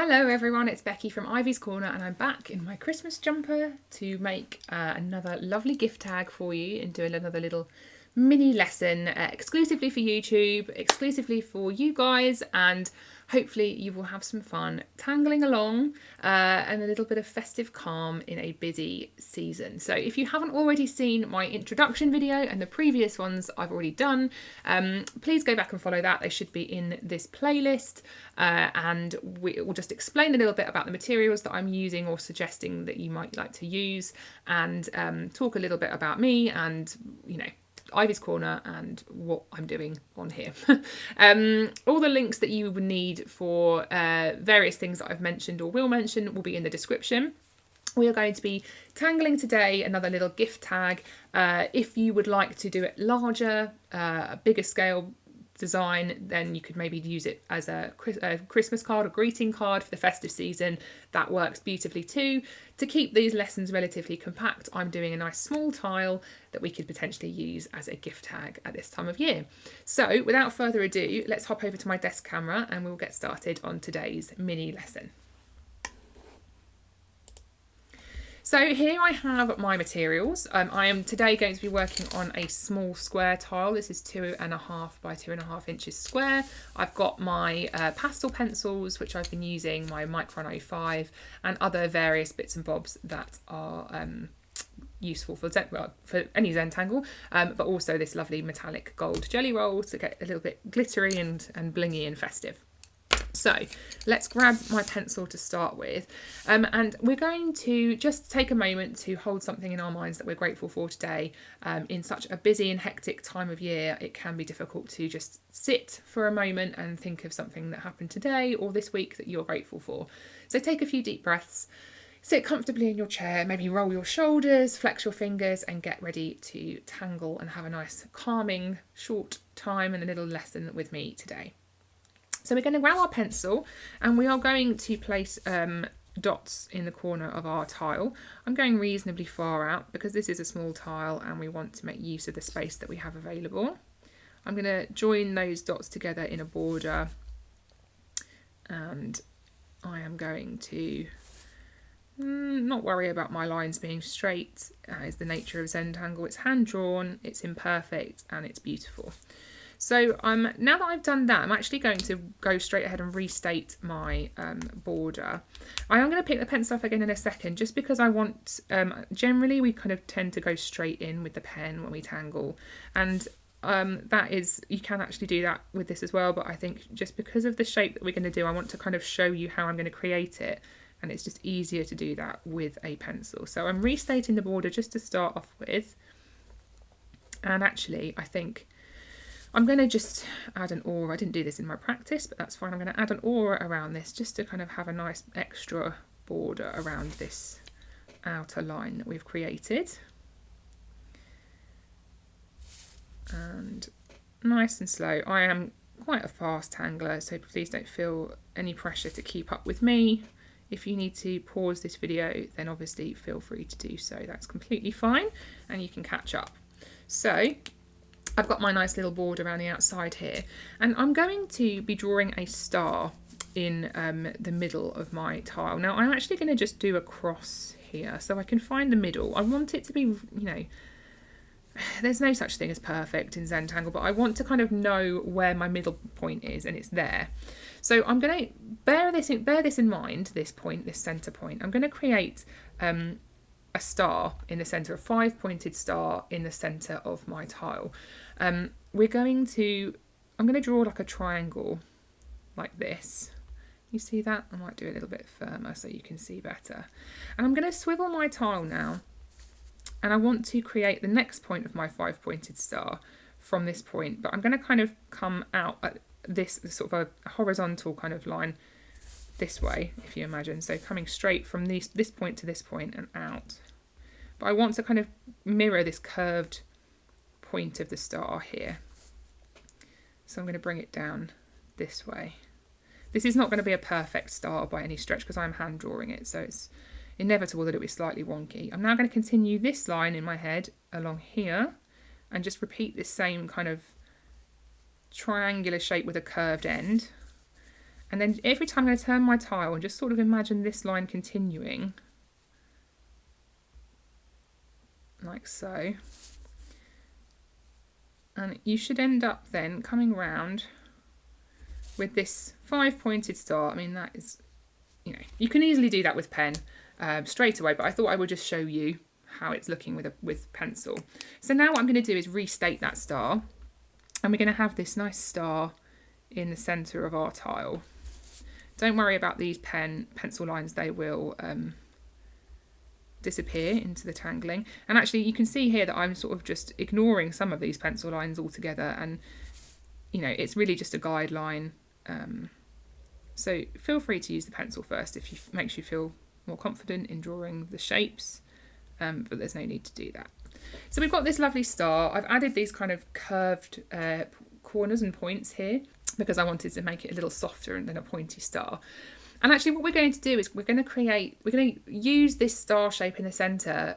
Hello everyone, it's Becky from Ivy's Corner and I'm back in my Christmas jumper to make another lovely gift tag for you and do another little mini lesson exclusively for YouTube, exclusively for you guys, and hopefully you will have some fun tangling along and a little bit of festive calm in a busy season. So if you haven't already seen my introduction video and the previous ones I've already done, please go back and follow that. They should be in this playlist and we will just explain a little bit about the materials that I'm using or suggesting that you might like to use, and talk a little bit about me and, you know, Ivy's Corner and what I'm doing on here. All the links that you would need for various things that I've mentioned or will mention will be in the description. We are going to be tangling today another little gift tag. If you would like to do it larger, a bigger scale design, then you could maybe use it as a Christmas card or greeting card for the festive season. That works beautifully too. To keep these lessons relatively compact, I'm doing a nice small tile that we could potentially use as a gift tag at this time of year. So without further ado, let's hop over to my desk camera and we'll get started on today's mini lesson. So here I have my materials. I am today going to be working on a small square tile. This is 2.5 by 2.5 inches square. I've got my pastel pencils, which I've been using, my Micron 05, and other various bits and bobs that are useful for any Zentangle, but also this lovely metallic gold jelly roll to get a little bit glittery and blingy and festive. So let's grab my pencil to start with, and we're going to just take a moment to hold something in our minds that we're grateful for today. In such a busy and hectic time of year, it can be difficult to just sit for a moment and think of something that happened today or this week that you're grateful for. So take a few deep breaths, sit comfortably in your chair, maybe roll your shoulders, flex your fingers, and get ready to tangle and have a nice calming short time and a little lesson with me today. So we're going to grab our pencil and we are going to place dots in the corner of our tile. I'm going reasonably far out because this is a small tile and we want to make use of the space that we have available. I'm going to join those dots together in a border, and I am going to not worry about my lines being straight. Is the nature of Zentangle. It's hand drawn, it's imperfect, and it's beautiful. So now that I've done that, I'm actually going to go straight ahead and restate my border. I am going to pick the pencil up again in a second, just because I want, generally we kind of tend to go straight in with the pen when we tangle. And that is, you can actually do that with this as well, but I think just because of the shape that we're going to do, I want to kind of show you how I'm going to create it. And it's just easier to do that with a pencil. So I'm restating the border just to start off with. And actually, I think I'm going to just add an aura. I didn't do this in my practice, but that's fine. I'm going to add an aura around this just to kind of have a nice extra border around this outer line that we've created. And nice and slow. I am quite a fast tangler, so please don't feel any pressure to keep up with me. If you need to pause this video, then obviously feel free to do so. That's completely fine, and you can catch up. So I've got my nice little border around the outside here, and I'm going to be drawing a star in the middle of my tile. Now I'm actually going to just do a cross here so I can find the middle. I want it to be, you know, there's no such thing as perfect in Zentangle, but I want to kind of know where my middle point is, and it's there. So I'm going to bear this in mind, this point, this centre point. I'm going to create a star in the centre, a 5-pointed star in the centre of my tile. I'm going to draw like a triangle like this. You see that? I might do it a little bit firmer so you can see better. And I'm going to swivel my tile now, and I want to create the next point of my 5-pointed star from this point, but I'm going to kind of come out at this sort of a horizontal kind of line this way, if you imagine. So coming straight from this point to this point and out. But I want to kind of mirror this curved point of the star here. So I'm going to bring it down this way. This is not going to be a perfect star by any stretch because I'm hand drawing it, so it's inevitable that it'll be slightly wonky. I'm now going to continue this line in my head along here and just repeat this same kind of triangular shape with a curved end. And then every time I'm going to turn my tile and just sort of imagine this line continuing, like so. And you should end up then coming round with this 5-pointed star. I mean, that is, you know, you can easily do that with pen straight away, but I thought I would just show you how it's looking with pencil. So now what I'm going to do is restate that star, and we're going to have this nice star in the centre of our tile. Don't worry about these pencil lines, they will disappear into the tangling. And actually you can see here that I'm sort of just ignoring some of these pencil lines altogether, and you know, it's really just a guideline. So feel free to use the pencil first if it makes you feel more confident in drawing the shapes, but there's no need to do that. So we've got this lovely star. I've added these kind of curved corners and points here because I wanted to make it a little softer than a pointy star. And actually what we're going to do is we're going to use this star shape in the centre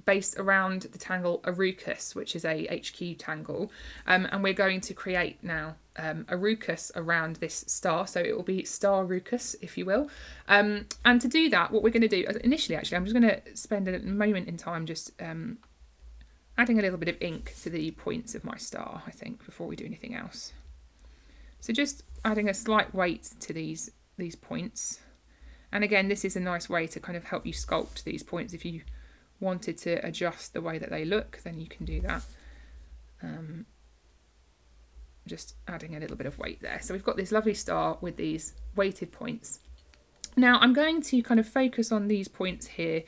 based around the tangle Arukas, which is a HQ tangle. And we're going to create now arukus around this star. So it will be Starukas, if you will. And to do that, what we're going to do, initially actually, I'm just going to spend a moment in time just adding a little bit of ink to the points of my star, I think, before we do anything else. So just adding a slight weight to these points. And again, this is a nice way to kind of help you sculpt these points. If you wanted to adjust the way that they look, then you can do that. Just adding a little bit of weight there. So we've got this lovely star with these weighted points. Now I'm going to kind of focus on these points here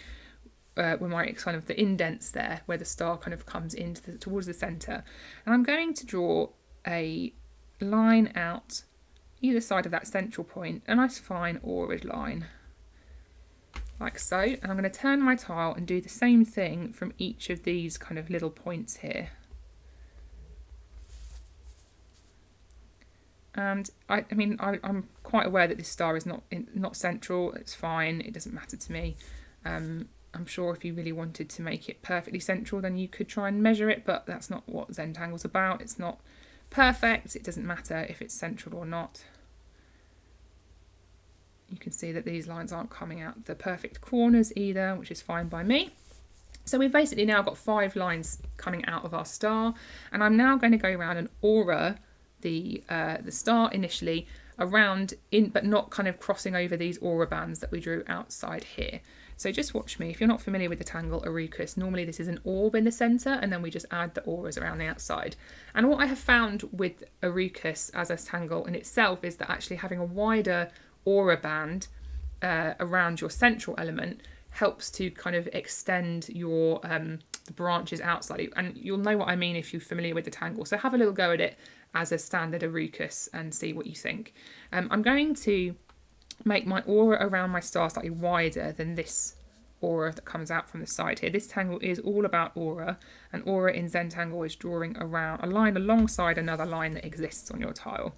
with my kind of the indents there, where the star kind of comes into towards the centre. And I'm going to draw a line out either side of that central point, a nice fine aura line, like so. And I'm going to turn my tile and do the same thing from each of these kind of little points here. And I'm quite aware that this star is not central. It's fine, it doesn't matter to me. I'm sure if you really wanted to make it perfectly central, then you could try and measure it, but that's not what Zentangle's about. It's not perfect. It doesn't matter if it's central or not. You can see that these lines aren't coming out the perfect corners either, which is fine by me. So we've basically now got 5 lines coming out of our star, and I'm now going to go around and aura the star initially around but not kind of crossing over these aura bands that we drew outside here. So just watch me. If you're not familiar with the tangle Arukas, normally this is an orb in the centre, and then we just add the auras around the outside. And what I have found with Arukas as a tangle in itself is that actually having a wider aura band around your central element helps to kind of extend your the branches out slightly. And you'll know what I mean if you're familiar with the tangle. So have a little go at it as a standard Arukas and see what you think. I'm going to make my aura around my star slightly wider than this aura that comes out from the side here. This tangle is all about aura, and aura in Zentangle is drawing around a line alongside another line that exists on your tile.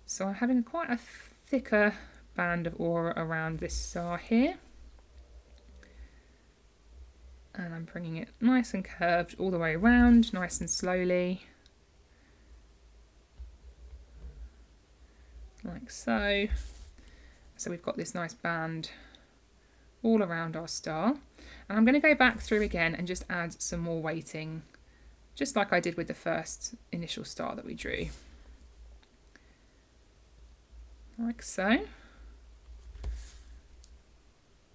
So I'm having quite a thicker band of aura around this star here. And I'm bringing it nice and curved all the way around, nice and slowly. Like so. So we've got this nice band all around our star. And I'm going to go back through again and just add some more weighting, just like I did with the first initial star that we drew. Like so.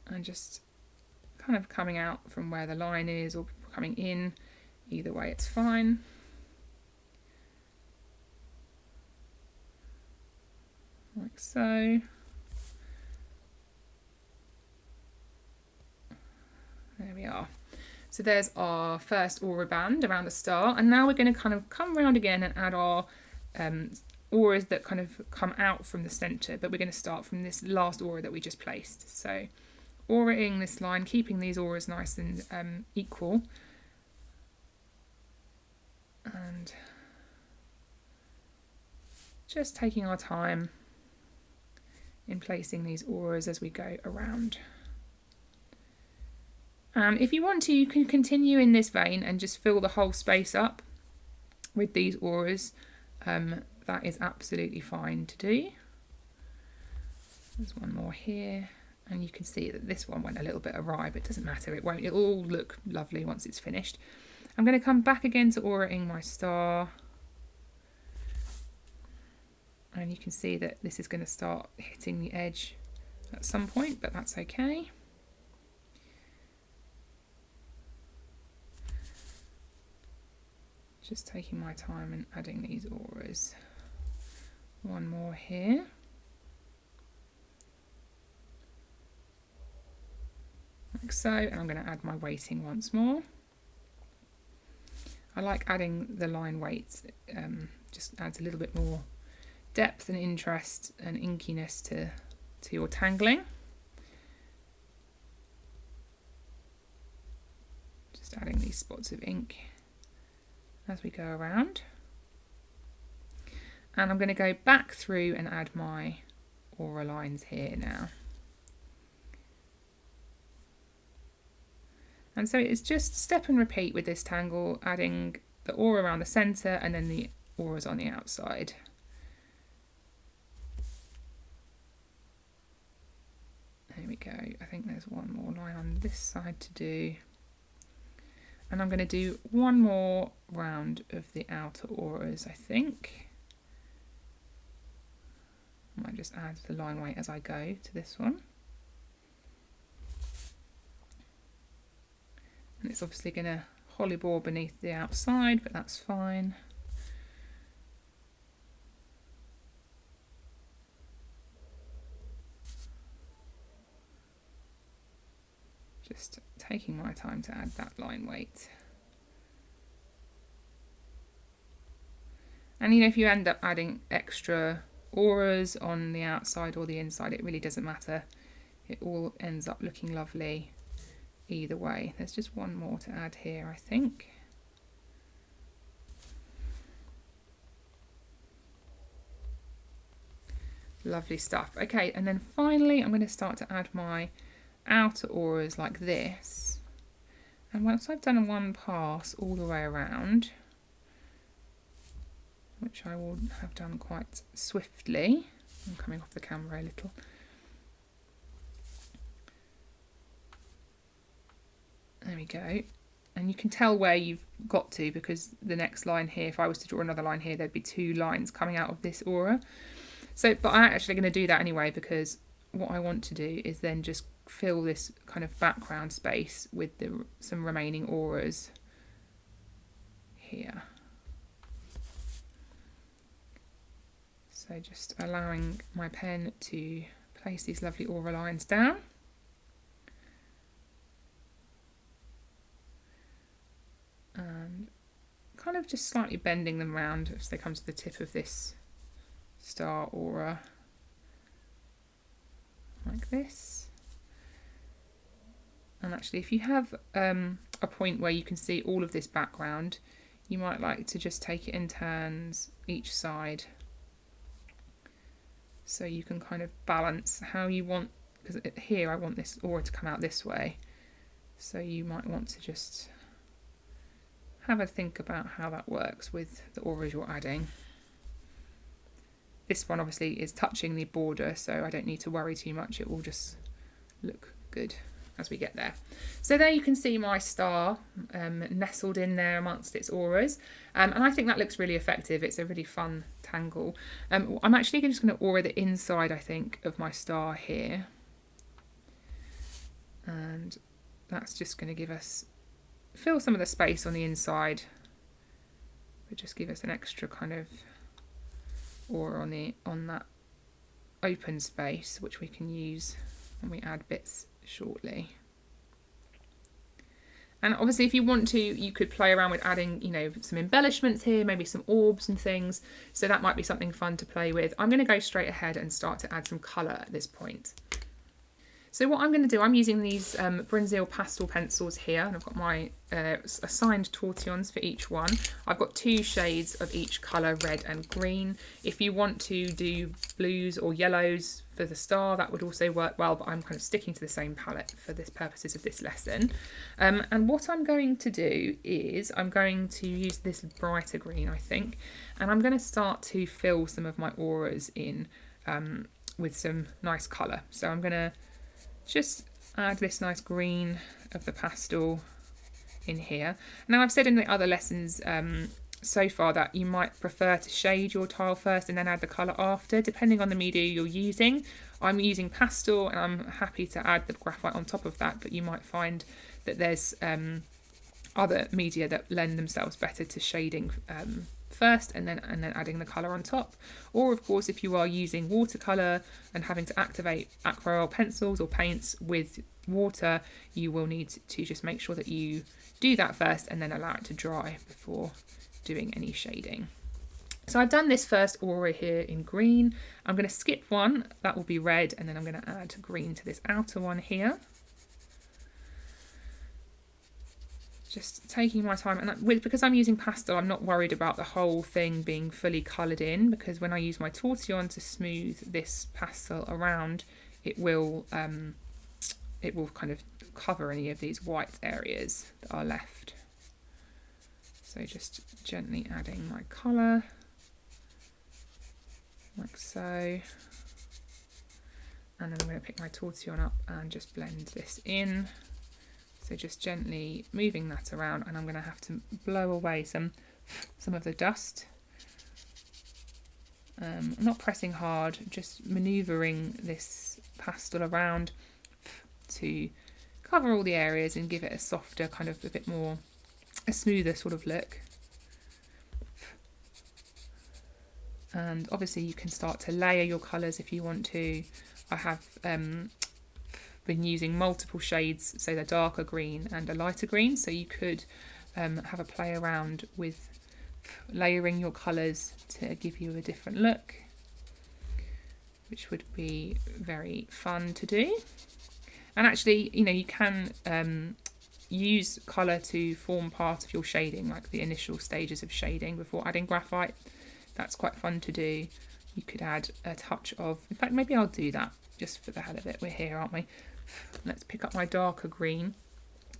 And just kind of coming out from where the line is or coming in. Either way, it's fine. Like so. There we are. So there's our first aura band around the star, and now we're going to kind of come around again and add our auras that kind of come out from the centre, but we're going to start from this last aura that we just placed. So auraing this line, keeping these auras nice and equal, and just taking our time in placing these auras as we go around. If you want to, you can continue in this vein and just fill the whole space up with these auras that is absolutely fine to do. There's one more here, and you can see that this one went a little bit awry, but it doesn't matter, it'll all look lovely once it's finished. I'm going to come back again to aurating my star, and you can see that this is going to start hitting the edge at some point, but that's okay. Just taking my time and adding these auras. One more here. Like so, and I'm going to add my weighting once more. I like adding the line weights, just adds a little bit more depth and interest and inkiness to your tangling. Just adding these spots of ink as we go around. And I'm going to go back through and add my aura lines here now. And so it's just step and repeat with this tangle, adding the aura around the centre and then the auras on the outside. There we go. I think there's one more line on this side to do. And I'm going to do one more round of the outer auras, I think. I might just add the line weight as I go to this one. And it's obviously going to hollybore beneath the outside, but that's fine. Just taking my time to add that line weight. And you know, if you end up adding extra auras on the outside or the inside, it really doesn't matter. It all ends up looking lovely either way. There's just one more to add here, I think. Lovely stuff. Okay, and then finally I'm going to start to add my outer auras like this. And once I've done one pass all the way around, which I will have done quite swiftly, I'm coming off the camera a little. There we go. And you can tell where you've got to, because the next line here, if I was to draw another line here, there'd be two lines coming out of this aura. So, but I'm actually going to do that anyway, because what I want to do is then just fill this kind of background space with some remaining auras here. So just allowing my pen to place these lovely aura lines down. And kind of just slightly bending them around as they come to the tip of this star aura, like this. And actually, if you have a point where you can see all of this background, you might like to just take it in turns each side, so you can kind of balance how you want, because here I want this aura to come out this way, so you might want to just have a think about how that works with the auras you're adding. This one obviously is touching the border, so I don't need to worry too much. It will just look good as we get there. So there you can see my star nestled in there amongst its auras, and I think that looks really effective. It's a really fun tangle. I'm actually just going to aura the inside, I think, of my star here, and that's just going to give us, fill some of the space on the inside, but just give us an extra kind of aura on that open space, which we can use when we add bits shortly. And obviously, if you want to, you could play around with adding, you know, some embellishments here, maybe some orbs and things. So that might be something fun to play with. I'm going to go straight ahead and start to add some colour at this point. So what I'm going to do, I'm using these Brinzil pastel pencils here, and I've got my assigned tortillons for each one. I've got 2 shades of each colour, red and green. If you want to do blues or yellows for the star, that would also work well, but I'm kind of sticking to the same palette for the purposes of this lesson. And what I'm going to do is I'm going to use this brighter green, I think, and I'm going to start to fill some of my auras in with some nice colour. So I'm going to just add this nice green of the pastel in here. Now, I've said in the other lessons so far that you might prefer to shade your tile first and then add the colour after, depending on the media you're using. I'm using pastel and I'm happy to add the graphite on top of that, but you might find that there's other media that lend themselves better to shading first and then adding the colour on top. Or of course, if you are using watercolour and having to activate aquarelle pencils or paints with water, you will need to just make sure that you do that first and then allow it to dry before doing any shading. So I've done this first aura here in green. I'm going to skip one, that will be red, and then I'm going to add green to this outer one here. Just taking my time, and because I'm using pastel, I'm not worried about the whole thing being fully coloured in, because when I use my tortillon to smooth this pastel around, it will kind of cover any of these white areas that are left. So just gently adding my colour, like so. And then I'm going to pick my tortillon up and just blend this in. So just gently moving that around, and I'm going to have to blow away some of the dust. I'm not pressing hard, just manoeuvring this pastel around to cover all the areas and give it a softer, kind of a smoother sort of look. And obviously you can start to layer your colours if you want to. I have been using multiple shades, so the darker green and a lighter green, so you could have a play around with layering your colours to give you a different look, which would be very fun to do. And actually, you know, you can use colour to form part of your shading, like the initial stages of shading before adding graphite. That's quite fun to do. You could add a touch of, in fact, maybe I'll do that just for the hell of it. We're here, aren't we? Let's pick up my darker green.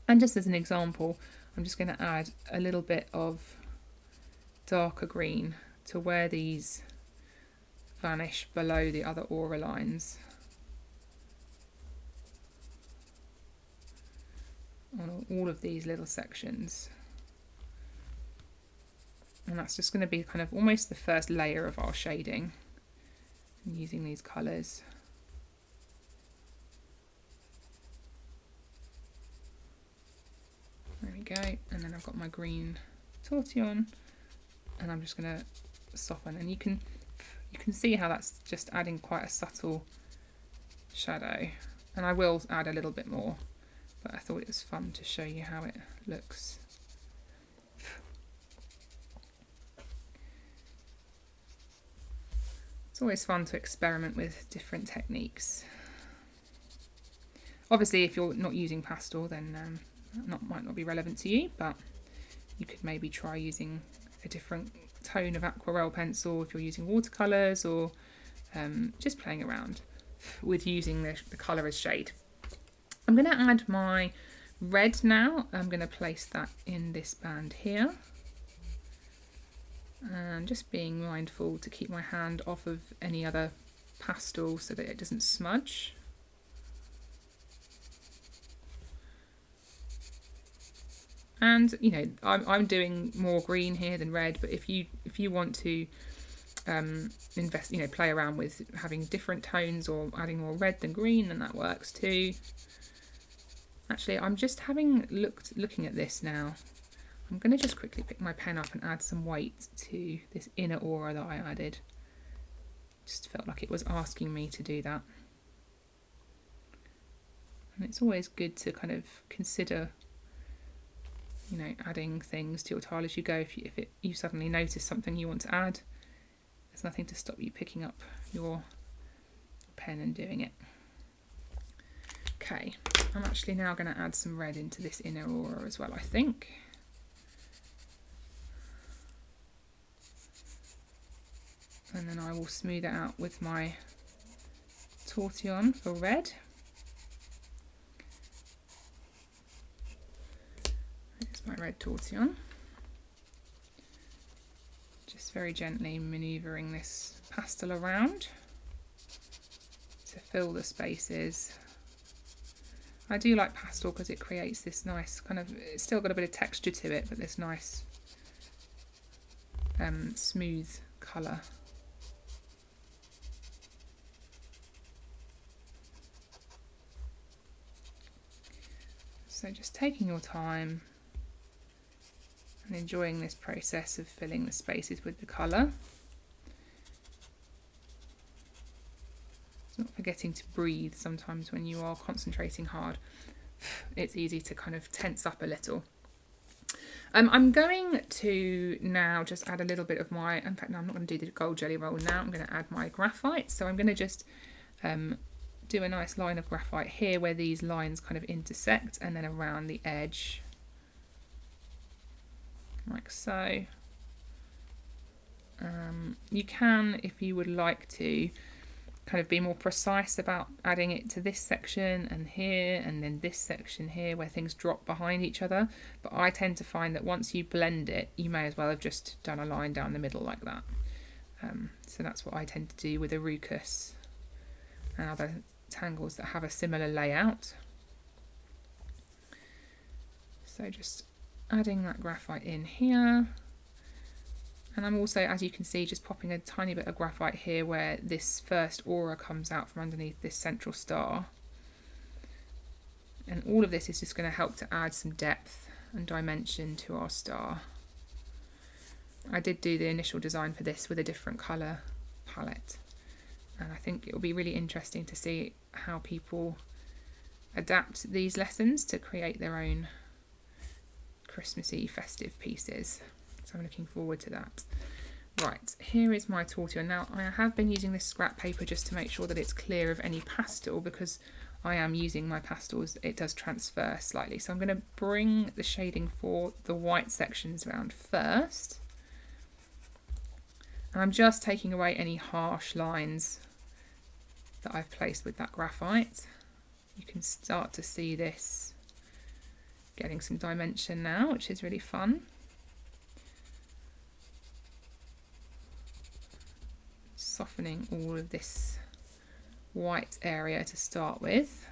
And just as an example, I'm just going to add a little bit of darker green to where these vanish below the other aura lines. On all of these little sections. And that's just going to be kind of almost the first layer of our shading, using these colours. There we go. And then I've got my green tortillon, and I'm just going to soften. And you can see how that's just adding quite a subtle shadow. And I will add a little bit more, but I thought it was fun to show you how it looks. It's always fun to experiment with different techniques. Obviously, if you're not using pastel, then might not be relevant to you, but you could maybe try using a different tone of aquarelle pencil if you're using watercolours, or just playing around with using the colour as shade. I'm going to add my red now. I'm going to place that in this band here. And just being mindful to keep my hand off of any other pastel so that it doesn't smudge. And you know, I'm doing more green here than red, but if you want to play around with having different tones or adding more red than green, then that works too. Actually, I'm just looking at this now. I'm going to just quickly pick my pen up and add some weight to this inner aura that I added. Just felt like it was asking me to do that. And it's always good to kind of consider, you know, adding things to your tile as you go. If you suddenly notice something you want to add, there's nothing to stop you picking up your pen and doing it. Okay, I'm actually now going to add some red into this inner aura as well, I think. And then I will smooth it out with my tortillon for red. Here's my red tortillon. Just very gently manoeuvring this pastel around to fill the spaces. I do like pastel because it creates this nice kind of, it's still got a bit of texture to it, but this nice smooth colour. So just taking your time and enjoying this process of filling the spaces with the colour. Not forgetting to breathe sometimes when you are concentrating hard. It's easy to kind of tense up a little. I'm going to now just add a little bit of my, in fact no, I'm not going to do the gold jelly roll now, I'm going to add my graphite. So I'm going to just do a nice line of graphite here where these lines kind of intersect, and then around the edge, like so. You can, if you would like to, kind of be more precise about adding it to this section and here, and then this section here where things drop behind each other. But I tend to find that once you blend it, you may as well have just done a line down the middle like that. So that's what I tend to do with arukus and other tangles that have a similar layout. So just adding that graphite in here. And I'm also, as you can see, just popping a tiny bit of graphite here where this first aura comes out from underneath this central star. And all of this is just going to help to add some depth and dimension to our star. I did do the initial design for this with a different colour palette. And I think it will be really interesting to see how people adapt these lessons to create their own Christmassy festive pieces. So I'm looking forward to that. Right, here is my tortillon. Now I have been using this scrap paper just to make sure that it's clear of any pastel, because I am using my pastels, it does transfer slightly. So I'm going to bring the shading for the white sections around first. And I'm just taking away any harsh lines that I've placed with that graphite. You can start to see this getting some dimension now, which is really fun. Softening all of this white area to start with.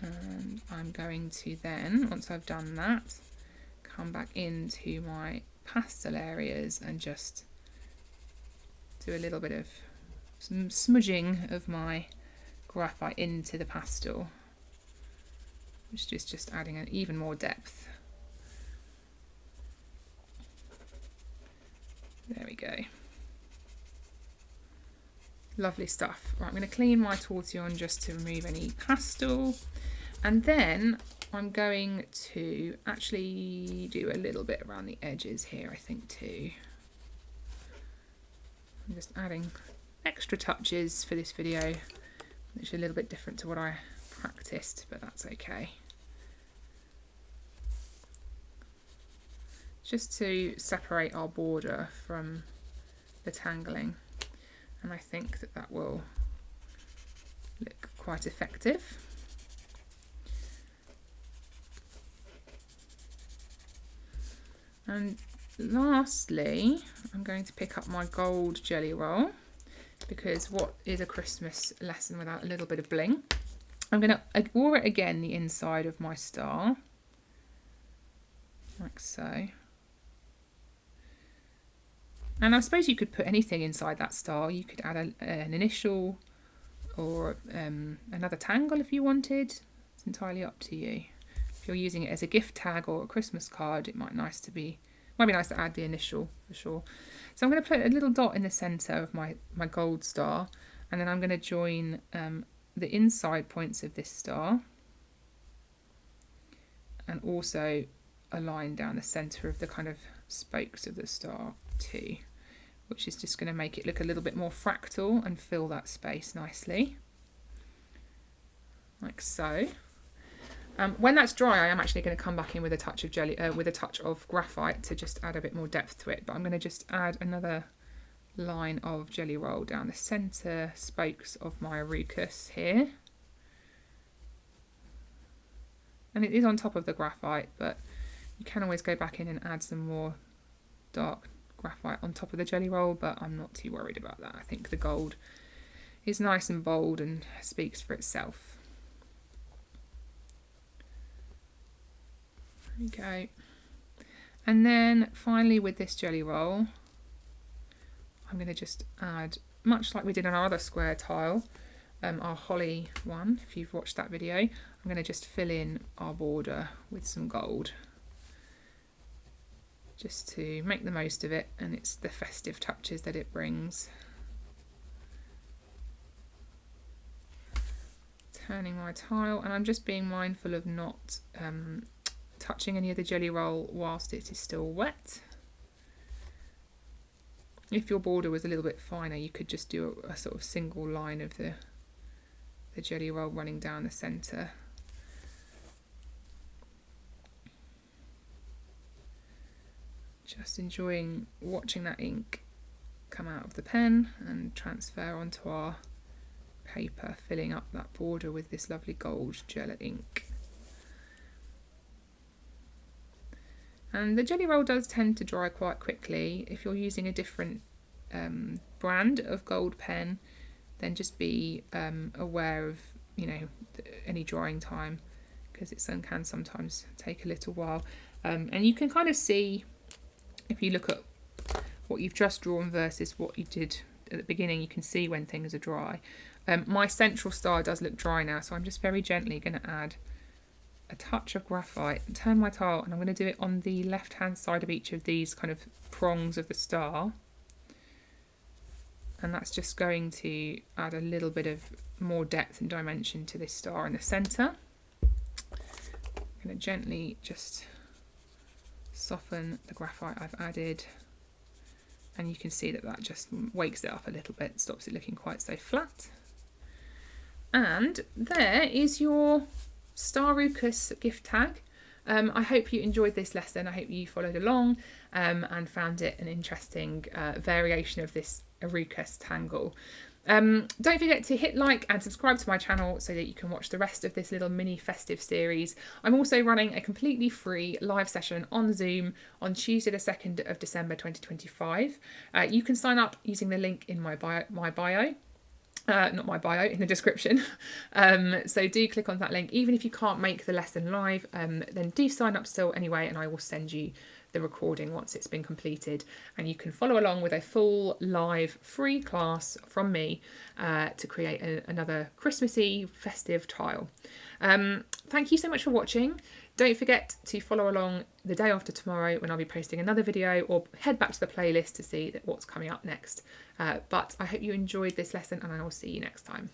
And I'm going to then, once I've done that, come back into my pastel areas and just do a little bit of some smudging of my graphite into the pastel, which is just adding an even more depth. There we go. Lovely stuff. Right, I'm going to clean my tortillon just to remove any pastel, and then I'm going to actually do a little bit around the edges here, I think, too. I'm just adding extra touches for this video, which are a little bit different to what I practiced, but that's okay. Just to separate our border from the tangling, and I think that that will look quite effective. And lastly, I'm going to pick up my gold jelly roll, because what is a Christmas lesson without a little bit of bling? I'm going to aura it again the inside of my star, like so. And I suppose you could put anything inside that star. You could add an initial or another tangle if you wanted. It's entirely up to you. If you're using it as a gift tag or a Christmas card, it might be nice to add the initial for sure. So I'm going to put a little dot in the centre of my gold star, and then I'm going to join the inside points of this star, and also a line down the centre of the kind of spokes of the star too, which is just going to make it look a little bit more fractal and fill that space nicely, like so. When that's dry, I am actually going to come back in with a touch of with a touch of graphite to just add a bit more depth to it. But I'm going to just add another line of jelly roll down the centre spokes of my arukus here. And it is on top of the graphite, but you can always go back in and add some more dark graphite on top of the jelly roll, but I'm not too worried about that. I think the gold is nice and bold and speaks for itself. There we go. And then finally with this jelly roll, I'm going to just add, much like we did on our other square tile, our holly one, if you've watched that video, I'm going to just fill in our border with some gold, just to make the most of it, and it's the festive touches that it brings. Turning my tile, and I'm just being mindful of not touching any of the jelly roll whilst it is still wet. If your border was a little bit finer, you could just do a sort of single line of the jelly roll running down the centre. Just enjoying watching that ink come out of the pen and transfer onto our paper, filling up that border with this lovely gold gel ink. And the jelly roll does tend to dry quite quickly. If you're using a different brand of gold pen, then just be aware of, you know, any drying time, because it can sometimes take a little while. And you can kind of see, if you look at what you've just drawn versus what you did at the beginning, you can see when things are dry. My central star does look dry now, so I'm just very gently going to add a touch of graphite and turn my tile, and I'm going to do it on the left hand side of each of these kind of prongs of the star, and that's just going to add a little bit of more depth and dimension to this star in the centre. I'm going to gently just soften the graphite I've added, and you can see that that just wakes it up a little bit, stops it looking quite so flat. And there is your Starukas gift tag. I hope you enjoyed this lesson. I hope you followed along and found it an interesting variation of this Arukas tangle. Don't forget to hit like and subscribe to my channel so that you can watch the rest of this little mini festive series. I'm also running a completely free live session on Zoom on Tuesday the 2nd of December 2025. You can sign up using the link in my bio. Not my bio, in the description. So do click on that link. Even if you can't make the lesson live, then do sign up still anyway, and I will send you the recording once it's been completed, and you can follow along with a full live free class from me to create another Christmassy festive tile. Thank you so much for watching. Don't forget to follow along the day after tomorrow when I'll be posting another video, or head back to the playlist to see what's coming up next. But I hope you enjoyed this lesson, and I will see you next time.